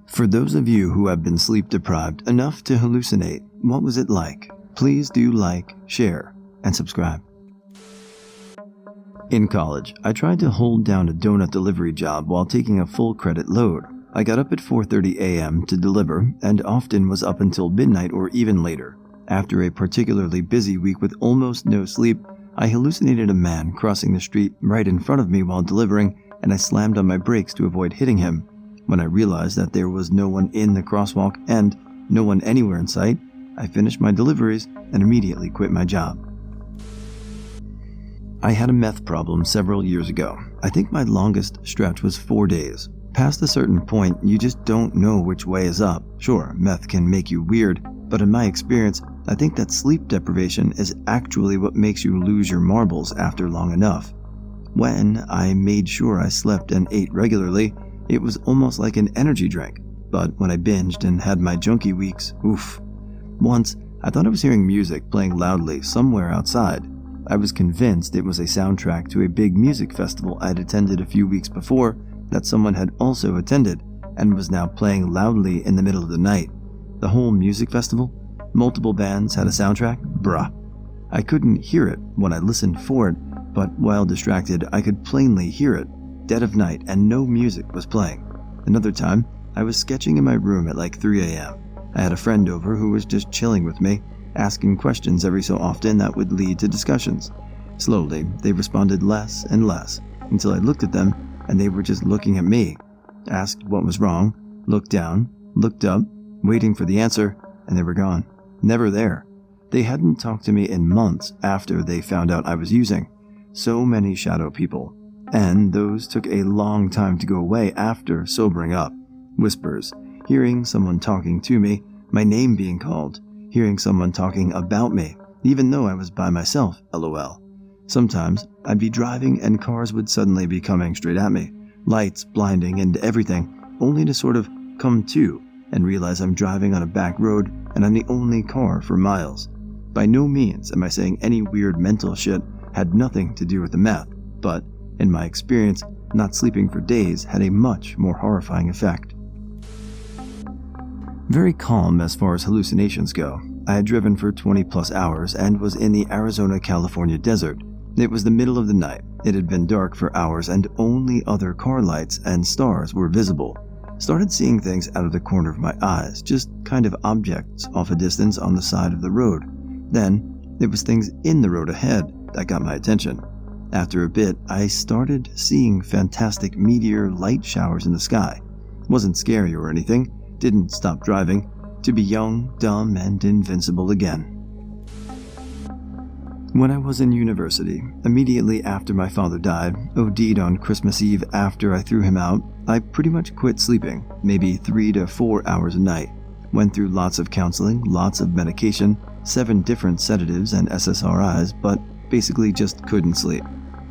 For those of you who have been sleep deprived enough to hallucinate, what was it like? Please do like, share, and subscribe. In college, I tried to hold down a donut delivery job while taking a full credit load. I got up at 4:30 a.m. to deliver and often was up until midnight or even later. After a particularly busy week with almost no sleep, I hallucinated a man crossing the street right in front of me while delivering, and I slammed on my brakes to avoid hitting him. When I realized that there was no one in the crosswalk and no one anywhere in sight, I finished my deliveries and immediately quit my job. I had a meth problem several years ago. I think my longest stretch was 4 days. Past a certain point, you just don't know which way is up. Sure, meth can make you weird, but in my experience, I think that sleep deprivation is actually what makes you lose your marbles after long enough. When I made sure I slept and ate regularly, it was almost like an energy drink. But when I binged and had my junkie weeks, oof. Once, I thought I was hearing music playing loudly somewhere outside. I was convinced it was a soundtrack to a big music festival I had attended a few weeks before that someone had also attended and was now playing loudly in the middle of the night. The whole music festival? Multiple bands had a soundtrack? Bruh. I couldn't hear it when I listened for it, but while distracted, I could plainly hear it. Dead of night and no music was playing. Another time, I was sketching in my room at like 3 a.m. I had a friend over who was just chilling with me, asking questions every so often that would lead to discussions. Slowly, they responded less and less, until I looked at them and they were just looking at me. Asked what was wrong, looked down, looked up, waiting for the answer, and they were gone. Never there. They hadn't talked to me in months after they found out I was using. So many shadow people. And those took a long time to go away after sobering up. Whispers, hearing someone talking to me, my name being called, hearing someone talking about me, even though I was by myself, lol. Sometimes I'd be driving and cars would suddenly be coming straight at me, lights blinding and everything, only to sort of come to and realize I'm driving on a back road and I'm the only car for miles. By no means am I saying any weird mental shit had nothing to do with the meth, but in my experience, not sleeping for days had a much more horrifying effect. Very calm as far as hallucinations go. I had driven for 20 plus hours and was in the Arizona-California desert. It was the middle of the night. It had been dark for hours and only other car lights and stars were visible. Started seeing things out of the corner of my eyes, just kind of objects off a distance on the side of the road. Then, it was things in the road ahead that got my attention. After a bit, I started seeing fantastic meteor light showers in the sky. Wasn't scary or anything, didn't stop driving, to be young, dumb, and invincible again. When I was in university, immediately after my father died, OD'd on Christmas Eve after I threw him out, I pretty much quit sleeping, maybe 3 to 4 hours a night. Went through lots of counseling, lots of medication, 7 different sedatives and SSRIs, but basically just couldn't sleep.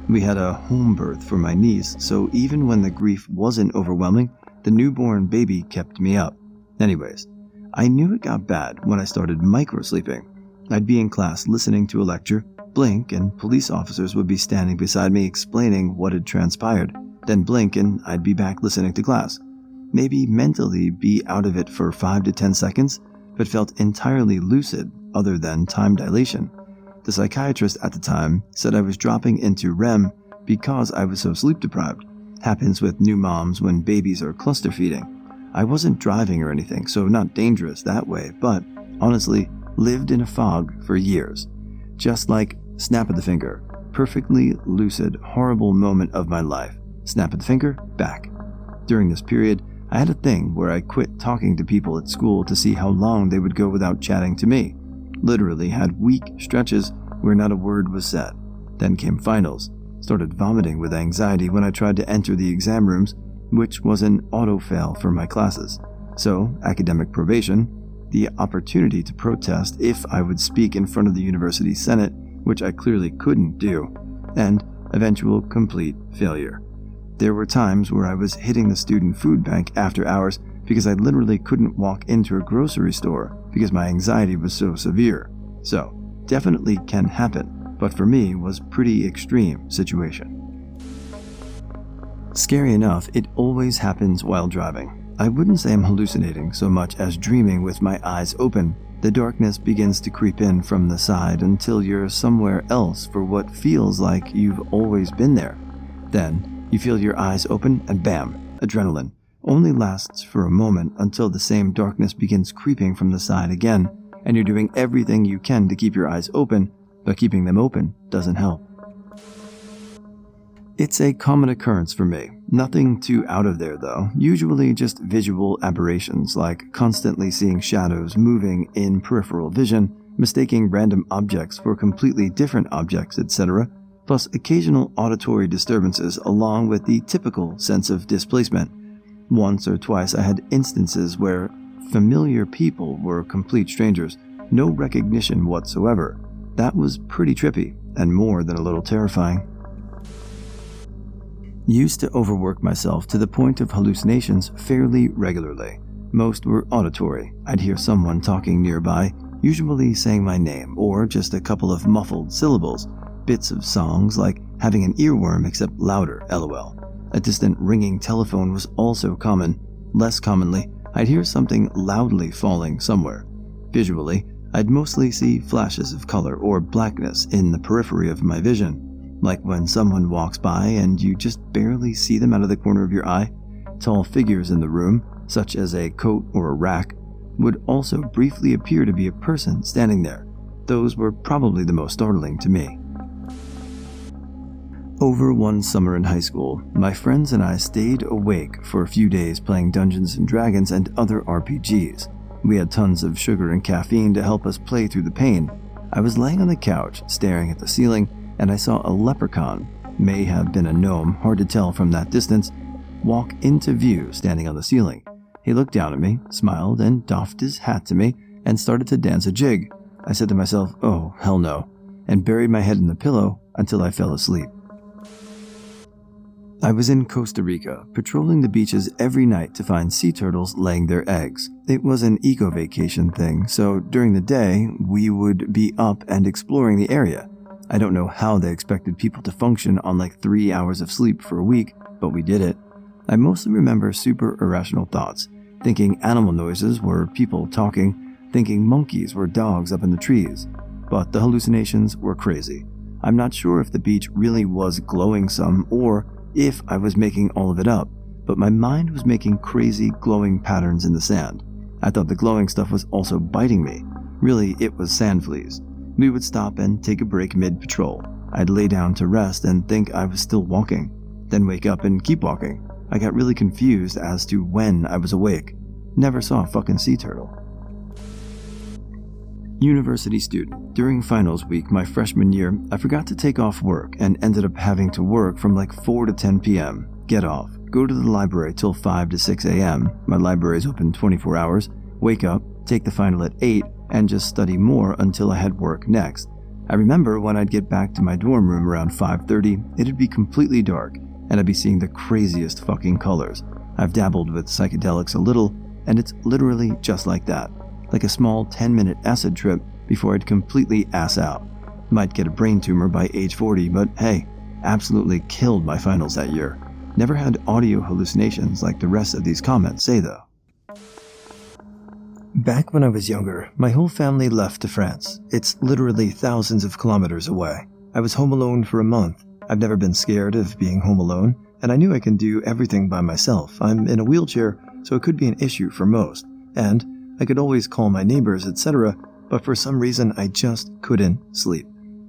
We had a home birth for my niece, so even when the grief wasn't overwhelming, the newborn baby kept me up. Anyways, I knew it got bad when I started micro-sleeping. I'd be in class listening to a lecture, blink, and police officers would be standing beside me explaining what had transpired. Then blink and I'd be back listening to class. Maybe mentally be out of it for 5 to 10 seconds, but felt entirely lucid other than time dilation. The psychiatrist at the time said I was dropping into REM because I was so sleep deprived. Happens with new moms when babies are cluster feeding. I wasn't driving or anything, so not dangerous that way, but honestly, lived in a fog for years. Just like snap of the finger, perfectly lucid, horrible moment of my life. Snap of the finger, back. During this period, I had a thing where I quit talking to people at school to see how long they would go without chatting to me. Literally had week stretches where not a word was said. Then came finals. Started vomiting with anxiety when I tried to enter the exam rooms, which was an auto-fail for my classes. So, academic probation, the opportunity to protest if I would speak in front of the university senate, which I clearly couldn't do, and eventual complete failure. There were times where I was hitting the student food bank after hours because I literally couldn't walk into a grocery store because my anxiety was so severe. So, definitely can happen, but for me was pretty extreme situation. Scary enough, it always happens while driving. I wouldn't say I'm hallucinating so much as dreaming with my eyes open. The darkness begins to creep in from the side until you're somewhere else for what feels like you've always been there. Then, you feel your eyes open and bam, adrenaline. Only lasts for a moment until the same darkness begins creeping from the side again, and you're doing everything you can to keep your eyes open, but keeping them open doesn't help. It's a common occurrence for me. Nothing too out of there though, usually just visual aberrations like constantly seeing shadows moving in peripheral vision, mistaking random objects for completely different objects, etc., plus occasional auditory disturbances along with the typical sense of displacement. Once or twice I had instances where familiar people were complete strangers, no recognition whatsoever. That was pretty trippy and more than a little terrifying. Used to overwork myself to the point of hallucinations fairly regularly. Most were auditory. I'd hear someone talking nearby, usually saying my name or just a couple of muffled syllables, bits of songs like having an earworm except louder, lol. A distant ringing telephone was also common. Less commonly, I'd hear something loudly falling somewhere. Visually, I'd mostly see flashes of color or blackness in the periphery of my vision. Like when someone walks by and you just barely see them out of the corner of your eye. Tall figures in the room, such as a coat or a rack, would also briefly appear to be a person standing there. Those were probably the most startling to me. Over one summer in high school, my friends and I stayed awake for a few days playing Dungeons & Dragons and other RPGs. We had tons of sugar and caffeine to help us play through the pain. I was laying on the couch, staring at the ceiling, and I saw a leprechaun, may have been a gnome, hard to tell from that distance, walk into view standing on the ceiling. He looked down at me, smiled, and doffed his hat to me, and started to dance a jig. I said to myself, oh, hell no, and buried my head in the pillow until I fell asleep. I was in Costa Rica, patrolling the beaches every night to find sea turtles laying their eggs. It was an eco-vacation thing, so during the day, we would be up and exploring the area. I don't know how they expected people to function on like 3 hours of sleep for a week, but we did it. I mostly remember super irrational thoughts, thinking animal noises were people talking, thinking monkeys were dogs up in the trees. But the hallucinations were crazy. I'm not sure if the beach really was glowing some or if I was making all of it up, but my mind was making crazy glowing patterns in the sand. I thought the glowing stuff was also biting me. Really, it was sand fleas. We would stop and take a break mid-patrol. I'd lay down to rest and think I was still walking, then wake up and keep walking. I got really confused as to when I was awake. Never saw a fucking sea turtle. University student. During finals week my freshman year, I forgot to take off work and ended up having to work from like 4 to 10 p.m. Get off, go to the library till 5 to 6 a.m. My library is open 24 hours. Wake up, take the final at 8, and just study more until I had work next. I remember when I'd get back to my dorm room around 5:30, it'd be completely dark, and I'd be seeing the craziest fucking colors. I've dabbled with psychedelics a little, and it's literally just like that. Like a small 10-minute acid trip before I'd completely ass out. Might get a brain tumor by age 40, but hey, absolutely killed my finals that year. Never had audio hallucinations like the rest of these comments say though. Back when I was younger, my whole family left to France. It's literally thousands of kilometers away. I was home alone for a month. I've never been scared of being home alone, and I knew I can do everything by myself. I'm in a wheelchair, so it could be an issue for most, and I could always call my neighbors, etc., but for some reason I just couldn't sleep.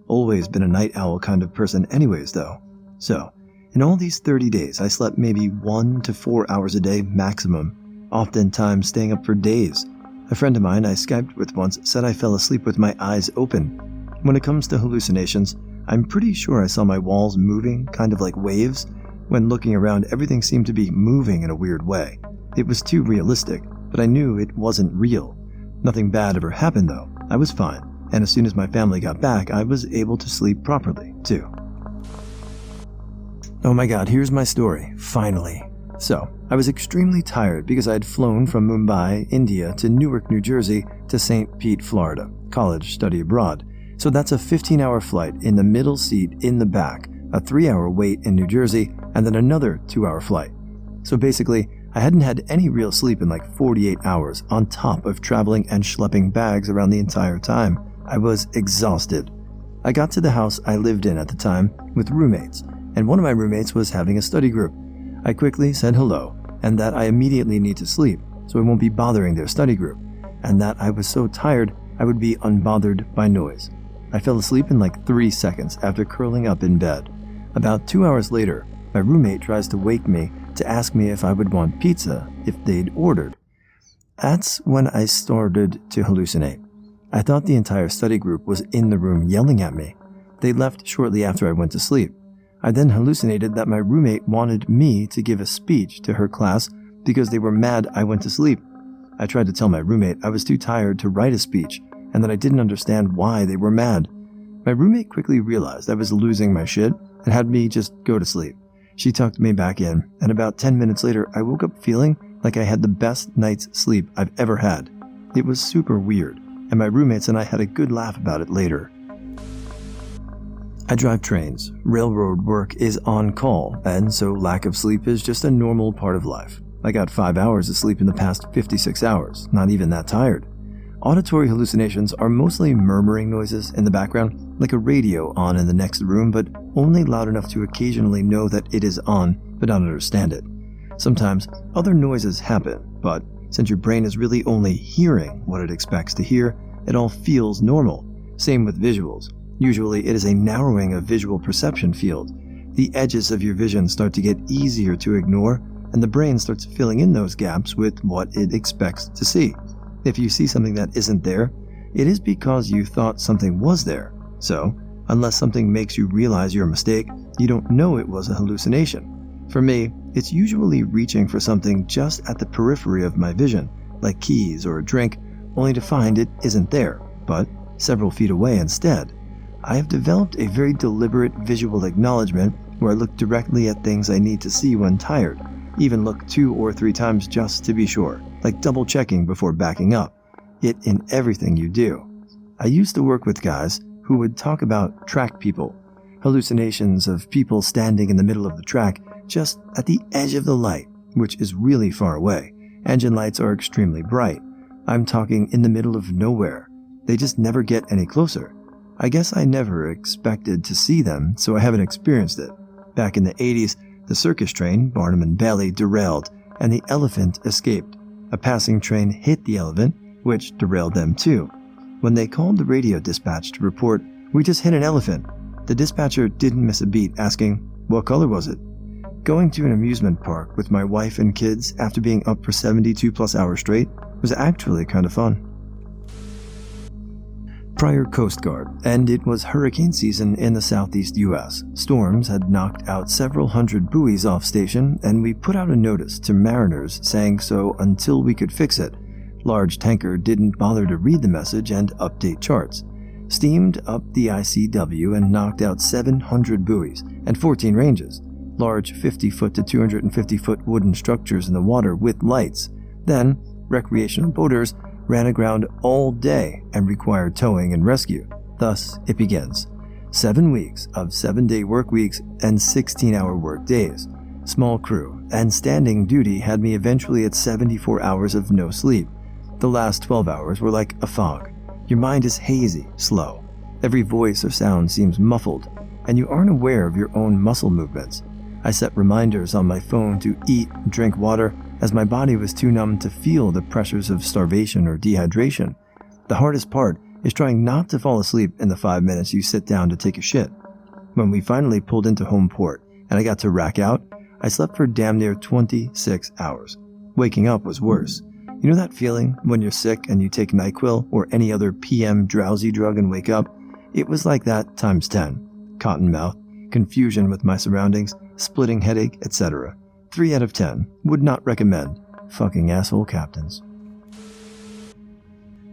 Always been a night owl kind of person anyways though. So, in all these 30 days I slept maybe 1 to 4 hours a day maximum, oftentimes staying up for days. A friend of mine I Skyped with once said I fell asleep with my eyes open. When it comes to hallucinations, I'm pretty sure I saw my walls moving, kind of like waves. When looking around, everything seemed to be moving in a weird way. It was too realistic, but I knew it wasn't real. Nothing bad ever happened though. I was fine, and as soon as my family got back, I was able to sleep properly, too. Oh my god, here's my story, finally. So, I was extremely tired because I had flown from Mumbai, India to Newark, New Jersey to St. Pete, Florida, college study abroad. So that's a 15-hour flight in the middle seat in the back, a 3-hour wait in New Jersey, and then another 2-hour flight. So basically, I hadn't had any real sleep in like 48 hours, on top of traveling and schlepping bags around the entire time. I was exhausted. I got to the house I lived in at the time with roommates, and one of my roommates was having a study group. I quickly said hello, and that I immediately need to sleep, so I won't be bothering their study group, and that I was so tired I would be unbothered by noise. I fell asleep in like 3 seconds after curling up in bed. About 2 hours later, my roommate tries to wake me to ask me if I would want pizza if they'd ordered. That's when I started to hallucinate. I thought the entire study group was in the room yelling at me. They left shortly after I went to sleep. I then hallucinated that my roommate wanted me to give a speech to her class because they were mad I went to sleep. I tried to tell my roommate I was too tired to write a speech and that I didn't understand why they were mad. My roommate quickly realized I was losing my shit and had me just go to sleep. She tucked me back in, and about 10 minutes later, I woke up feeling like I had the best night's sleep I've ever had. It was super weird, and my roommates and I had a good laugh about it later. I drive trains. Railroad work is on call, and so lack of sleep is just a normal part of life. I got 5 hours of sleep in the past 56 hours, not even that tired. Auditory hallucinations are mostly murmuring noises in the background, like a radio on in the next room, but only loud enough to occasionally know that it is on, but not understand it. Sometimes other noises happen, but since your brain is really only hearing what it expects to hear, it all feels normal. Same with visuals. Usually it is a narrowing of visual perception field. The edges of your vision start to get easier to ignore, and the brain starts filling in those gaps with what it expects to see. If you see something that isn't there, it is because you thought something was there. So, unless something makes you realize your mistake, you don't know it was a hallucination. For me, it's usually reaching for something just at the periphery of my vision, like keys or a drink, only to find it isn't there, but several feet away instead. I have developed a very deliberate visual acknowledgement where I look directly at things I need to see when tired, even look 2 or 3 times just to be sure, like double checking before backing up. It in everything you do. I used to work with guys who would talk about track people, hallucinations of people standing in the middle of the track just at the edge of the light, which is really far away. Engine lights are extremely bright. I'm talking in the middle of nowhere. They just never get any closer. I guess I never expected to see them, so I haven't experienced it. Back in the 80s, the circus train, Barnum and Bailey, derailed, and the elephant escaped. A passing train hit the elephant, which derailed them too. When they called the radio dispatch to report, "We just hit an elephant," the dispatcher didn't miss a beat asking, "What color was it?" Going to an amusement park with my wife and kids after being up for 72 plus hours straight was actually kind of fun. Prior Coast Guard, and it was hurricane season in the southeast U.S. Storms had knocked out several hundred buoys off station, and we put out a notice to mariners saying so until we could fix it. Large tanker didn't bother to read the message and update charts. Steamed up the ICW and knocked out 700 buoys and 14 ranges. Large 50-foot to 250-foot wooden structures in the water with lights. Then, recreational boaters ran aground all day and required towing and rescue. Thus, it begins. 7 weeks of 7-day work weeks and 16-hour work days. Small crew and standing duty had me eventually at 74 hours of no sleep. The last 12 hours were like a fog. Your mind is hazy, slow. Every voice or sound seems muffled, and you aren't aware of your own muscle movements. I set reminders on my phone to eat and drink water, as my body was too numb to feel the pressures of starvation or dehydration. The hardest part is trying not to fall asleep in the 5 minutes you sit down to take a shit. When we finally pulled into home port and I got to rack out, I slept for damn near 26 hours. Waking up was worse. You know that feeling when you're sick and you take NyQuil or any other PM drowsy drug and wake up? It was like that times 10. Cotton mouth, confusion with my surroundings, splitting headache, etc. 3 out of 10. Would not recommend. Fucking asshole captains.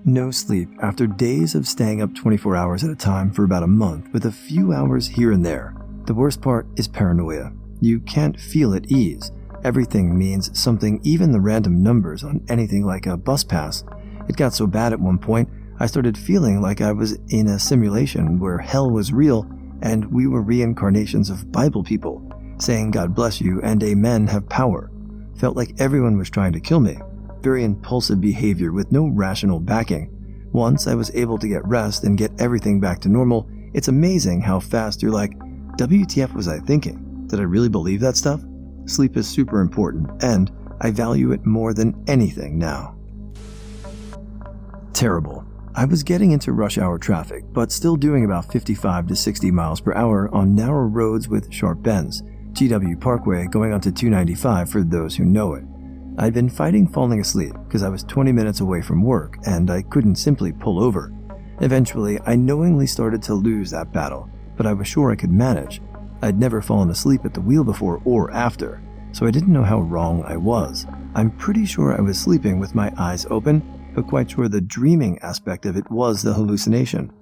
No sleep after days of staying up 24 hours at a time for about a month with a few hours here and there. The worst part is paranoia. You can't feel at ease. Everything means something, even the random numbers on anything like a bus pass. It got so bad at one point, I started feeling like I was in a simulation where hell was real and we were reincarnations of Bible people, saying God bless you and amen have power. Felt like everyone was trying to kill me. Very impulsive behavior with no rational backing. Once I was able to get rest and get everything back to normal, it's amazing how fast you're like, WTF was I thinking? Did I really believe that stuff? Sleep is super important, and I value it more than anything now. Terrible. I was getting into rush hour traffic, but still doing about 55 to 60 miles per hour on narrow roads with sharp bends. GW Parkway going onto 295 for those who know it. I'd been fighting falling asleep because I was 20 minutes away from work and I couldn't simply pull over. Eventually, I knowingly started to lose that battle, but I was sure I could manage. I'd never fallen asleep at the wheel before or after, so I didn't know how wrong I was. I'm pretty sure I was sleeping with my eyes open, but quite sure the dreaming aspect of it was the hallucination.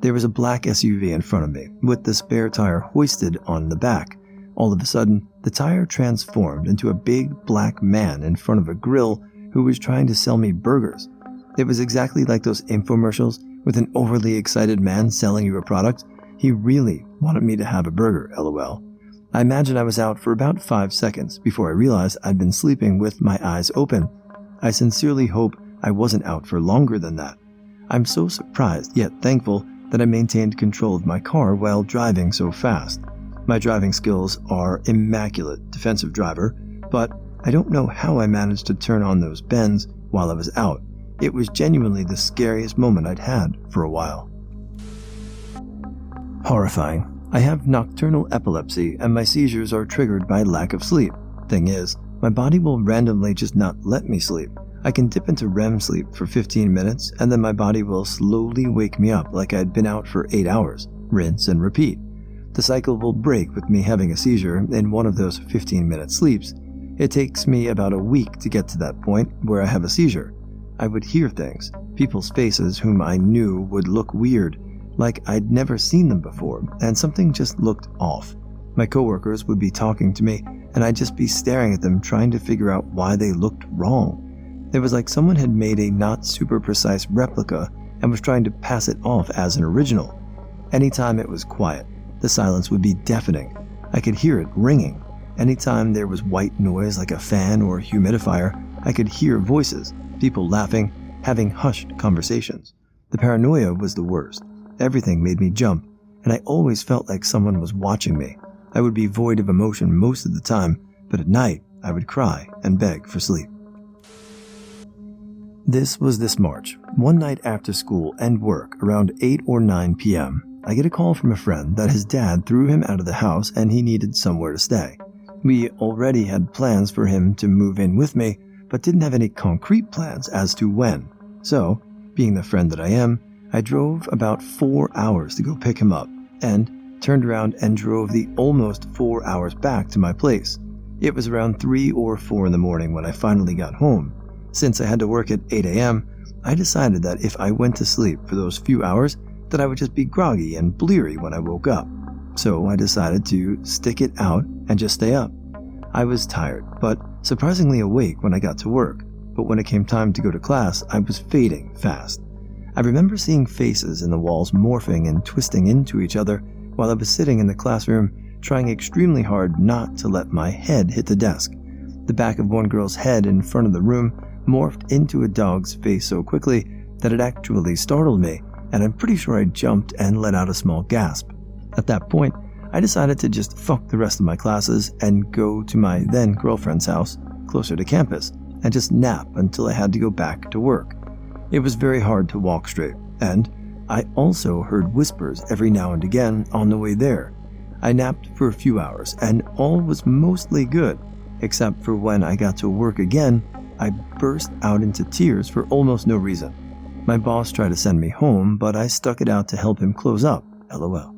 There was a black SUV in front of me, with the spare tire hoisted on the back. All of a sudden, the tire transformed into a big black man in front of a grill who was trying to sell me burgers. It was exactly like those infomercials with an overly excited man selling you a product. He really wanted me to have a burger, lol. I imagine I was out for about 5 seconds before I realized I'd been sleeping with my eyes open. I sincerely hope I wasn't out for longer than that. I'm so surprised yet thankful that I maintained control of my car while driving so fast. My driving skills are immaculate, defensive driver, but I don't know how I managed to turn on those bends while I was out. It was genuinely the scariest moment I'd had for a while. Horrifying. I have nocturnal epilepsy and my seizures are triggered by lack of sleep. Thing is, my body will randomly just not let me sleep. I can dip into REM sleep for 15 minutes and then my body will slowly wake me up like I'd been out for 8 hours, rinse and repeat. The cycle will break with me having a seizure in one of those 15-minute sleeps. It takes me about a week to get to that point where I have a seizure. I would hear things, people's faces whom I knew would look weird, like I'd never seen them before, and something just looked off. My coworkers would be talking to me, and I'd just be staring at them trying to figure out why they looked wrong. It was like someone had made a not super precise replica and was trying to pass it off as an original. Anytime it was quiet, the silence would be deafening. I could hear it ringing. Anytime there was white noise like a fan or humidifier, I could hear voices, people laughing, having hushed conversations. The paranoia was the worst. Everything made me jump, and I always felt like someone was watching me. I would be void of emotion most of the time, but at night I would cry and beg for sleep. This was this March. One night after school and work, around 8 or 9 p.m., I get a call from a friend that his dad threw him out of the house and he needed somewhere to stay. We already had plans for him to move in with me, but didn't have any concrete plans as to when. So, being the friend that I am, I drove about 4 hours to go pick him up, and turned around and drove the almost 4 hours back to my place. It was around 3 or 4 in the morning when I finally got home. Since I had to work at 8 a.m., I decided that if I went to sleep for those few hours, that I would just be groggy and bleary when I woke up. So I decided to stick it out and just stay up. I was tired, but surprisingly awake when I got to work. But when it came time to go to class, I was fading fast. I remember seeing faces in the walls morphing and twisting into each other while I was sitting in the classroom, trying extremely hard not to let my head hit the desk. The back of one girl's head in front of the room morphed into a dog's face so quickly that it actually startled me, and I'm pretty sure I jumped and let out a small gasp. At that point, I decided to just fuck the rest of my classes and go to my then girlfriend's house, closer to campus, and just nap until I had to go back to work. It was very hard to walk straight, and I also heard whispers every now and again on the way there. I napped for a few hours, and all was mostly good, except for when I got to work again, I burst out into tears for almost no reason. My boss tried to send me home, but I stuck it out to help him close up, lol.